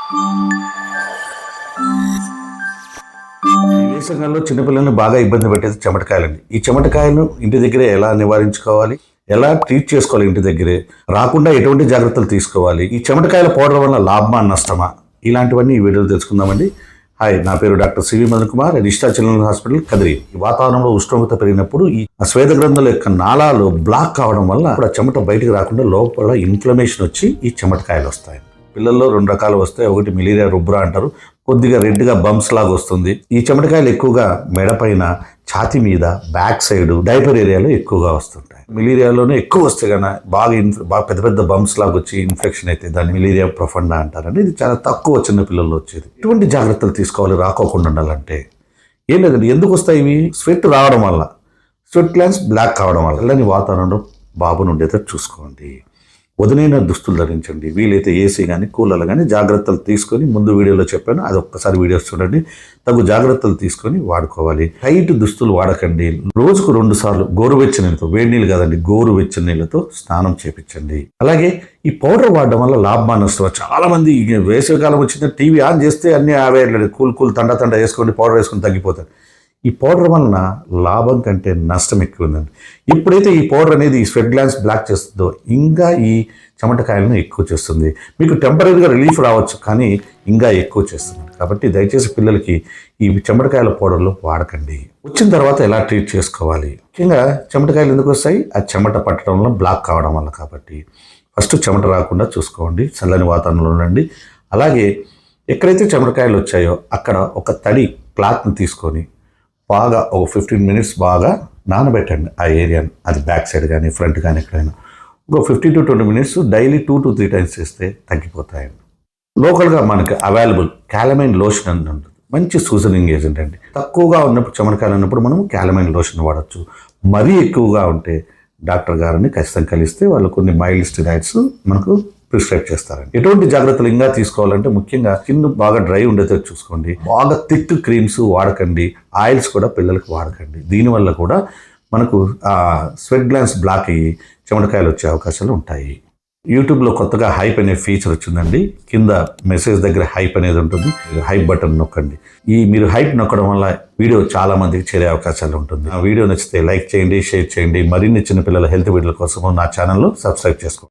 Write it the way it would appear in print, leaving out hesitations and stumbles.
ఈ వేసవికాలంలో చిన్నపిల్లల్ని బాగా ఇబ్బంది పెట్టేది చెమటకాయలండి. ఈ చెమటకాయలను ఇంటి దగ్గరే ఎలా నివారించుకోవాలి, ఎలా ట్రీట్ చేసుకోవాలి, ఇంటి దగ్గరే రాకుండా ఎటువంటి జాగ్రత్తలు తీసుకోవాలి, ఈ చెమటకాయల పౌడర్ వల్ల లాభమా నష్టమా, ఇలాంటివన్నీ ఈ వీడియోలో తెలుసుకుందామండి. హాయ్, నా పేరు డాక్టర్ సివి మదన్ కుమార్, డిస్టా చిల్డ్రన్స్ హాస్పిటల్ కదిరి. ఈ వాతావరణంలో ఉష్ణోగ్రత పెరిగినప్పుడు ఈ శ్వేత గ్రంథుల యొక్క నాళాలు బ్లాక్ కావడం వల్ల ఆ చెమట బయటకు రాకుండా లోపల ఇన్ఫ్లమేషన్ వచ్చి ఈ చెమటకాయలు వస్తాయి. పిల్లల్లో 2 రకాలు వస్తాయి. ఒకటి మిలీరియా రుబ్రా అంటారు, కొద్దిగా రెడ్గా బంప్స్ లాగా వస్తుంది. ఈ చెమటకాయలు ఎక్కువగా మెడపైన, ఛాతి మీద, బ్యాక్ సైడ్, డైపర్ ఏరియాలో ఎక్కువగా వస్తుంటాయి. మిలీరియాలోనే ఎక్కువ వస్తే కన్నా బాగా పెద్ద పెద్ద బంప్స్ లాగా వచ్చి ఇన్ఫెక్షన్ అయితే దాన్ని మిలీరియా ప్రొఫండా అంటారండి. ఇది చాలా తక్కువ చిన్న పిల్లల్లో వచ్చేది. ఎటువంటి జాగ్రత్తలు తీసుకోవాలి రాకోకుండా ఉండాలంటే? ఏం లేదండి. ఎందుకు వస్తాయి ఇవి? స్వెట్ రావడం వల్ల, స్వెట్ గ్లాండ్స్ బ్లాక్ కావడం వల్ల. ఇలాంటి వాతావరణంలో బాబును ఉండేటట్టు చూసుకోండి. వదినైన దుస్తులు ధరించండి. వీలైతే ఏసీ కానీ కూలర్లు కానీ జాగ్రత్తలు తీసుకొని, ముందు వీడియోలో చెప్పాను, అది ఒక్కసారి వీడియోస్ చూడండి. తగు జాగ్రత్తలు తీసుకొని వాడుకోవాలి. టైట్ దుస్తులు వాడకండి. రోజుకు 2 సార్లు గోరువెచ్చని నీళ్ళతో, వేడి నీళ్ళు కాదండి, గోరువెచ్చని నీళ్ళతో స్నానం చేపించండి. అలాగే ఈ పౌడర్ వాడడం వల్ల లాభమా నష్టమా? చాలా మంది వేసవికాలం వచ్చింది, టీవీ ఆన్ చేస్తే అన్ని అవే కూల్ తండ వేసుకోండి, పౌడర్ వేసుకొని తగ్గిపోతారు. ఈ పౌడర్ వలన లాభం కంటే నష్టం ఎక్కువ ఉందండి. ఎప్పుడైతే ఈ పౌడర్ అనేది ఈ స్వెట్ గ్లాండ్స్ బ్లాక్ చేస్తుందో ఇంకా ఈ చెమటకాయలను ఎక్కువ చేస్తుంది. మీకు టెంపరీగా రిలీఫ్ రావచ్చు, కానీ ఇంకా ఎక్కువ చేస్తుంది. కాబట్టి దయచేసి పిల్లలకి ఈ చెమటకాయల పౌడర్లు వాడకండి. వచ్చిన తర్వాత ఎలా ట్రీట్ చేసుకోవాలి? ముఖ్యంగా చెమటకాయలు ఎందుకు వస్తాయి? ఆ చెమట పట్టడం వల్ల, బ్లాక్ కావడం వల్ల. కాబట్టి ఫస్ట్ చెమట రాకుండా చూసుకోండి, చల్లని వాతావరణంలో ఉండండి. అలాగే ఎక్కడైతే చెమటకాయలు వచ్చాయో అక్కడ ఒక తడి క్లాత్ని తీసుకొని బాగా ఒక 15 మినిట్స్ బాగా నానబెట్టండి ఆ ఏరియాని. అది బ్యాక్ సైడ్ కానీ ఫ్రంట్ కానీ ఎక్కడైనా ఒక 15 to 20 minutes daily 2 to 3 times చేస్తే తగ్గిపోతాయండి. లోకల్గా మనకి అవైలబుల్ క్యాలమైన్ లోషన్ అని ఉంటుంది. మంచి సూజనింగ్ ఏజెంట్ అండి. తక్కువగా ఉన్నప్పుడు చెమటకాయలు ఉన్నప్పుడు మనం క్యాలమైన్ లోషన్ వాడచ్చు. మరీ ఎక్కువగా ఉంటే డాక్టర్ గారిని ఖచ్చితంగా కలిస్తే వాళ్ళు కొన్ని మైల్డ్ స్టెరాయిడ్స్ మనకు ప్రిస్క్రైబ్ చేస్తారండి. ఎటువంటి జాగ్రత్తలు ఇంకా తీసుకోవాలంటే ముఖ్యంగా స్కిన్ బాగా డ్రై ఉండేది చూసుకోండి. బాగా థిక్ క్రీమ్స్ వాడకండి. ఆయిల్స్ కూడా పిల్లలకి వాడకండి. దీనివల్ల కూడా మనకు స్వెట్ గ్లాండ్స్ బ్లాక్ అయ్యి చెమటకాయలు వచ్చే అవకాశాలు ఉంటాయి. యూట్యూబ్లో కొత్తగా హైప్ అనే ఫీచర్ వచ్చిందండి. కింద మెసేజ్ దగ్గర హైప్ అనేది ఉంటుంది. హైప్ బటన్ నొక్కండి. మీరు హైప్ నొక్కడం వల్ల వీడియో చాలా మందికి చేరే అవకాశాలు ఉంటుంది. ఆ వీడియో నచ్చితే లైక్ చేయండి, షేర్ చేయండి. మరిన్ని చిన్న పిల్లల హెల్త్ వీడియోల కోసం నా ఛానల్లో సబ్స్క్రైబ్ చేసుకోండి.